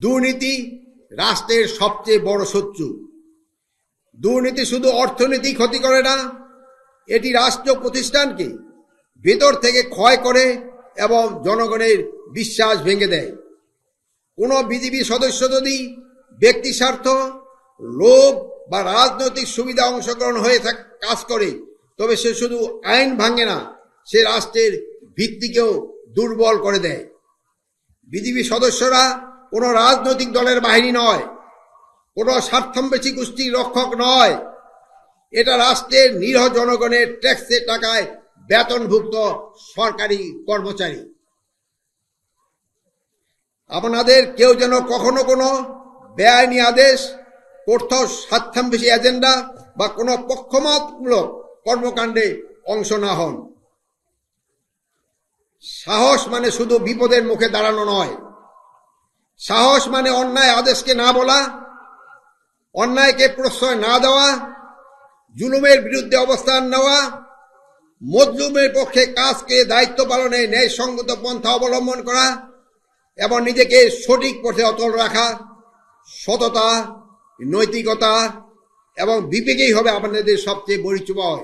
দুর্নীতি রাষ্ট্রের সবচেয়ে বড় শত্রু। দুর্নীতি শুধু অর্থনীতি ক্ষতি করে না, এটি রাষ্ট্র প্রতিষ্ঠানকে ভেতর থেকে ক্ষয় করে এবং জনগণের বিশ্বাস ভেঙে দেয়। কোনো বিজেপি সদস্য যদি ব্যক্তি স্বার্থ, লোভ বা রাজনৈতিক সুবিধা অংশগ্রহণ হয়ে কাজ করে, তবে সে শুধু আইন ভাঙে না, সে রাষ্ট্রের ভিত্তিকেও দুর্বল করে দেয়। বিজেপি সদস্যরা কোনো রাজনৈতিক দলের বাহিনী নয়, কোনো স্বার্থম্বেশী গোষ্ঠীর রক্ষক নয়। এটা রাষ্ট্রের নিরীহ জনগণের ট্যাক্সের টাকায় বেতনভুক্ত সরকারি কর্মচারী। আপনাদের কেউ যেন কখনো কোনো বেআইনি আদেশ, কোথাও স্বার্থান্বেষী এজেন্ডা বা কোনো পক্ষপাতমূলক কর্মকাণ্ডে অংশ না হন। সাহস মানে শুধু বিপদের মুখে দাঁড়ানো নয়, সাহস মানে অন্যায় আদেশকে না বলা, অন্যায়কে প্রশ্রয় না দেওয়া, জুলুমের বিরুদ্ধে অবস্থান নেওয়া, মজলুমের পক্ষে কাজকে দায়িত্ব পালনে ন্যায়সঙ্গত পন্থা অবলম্বন করা এবং নিজেকে সঠিক পথে অটল রাখা। সততা, নৈতিকতা এবং বিবেকেই হবে আপনাদের সবচেয়ে বড় পরিচয়।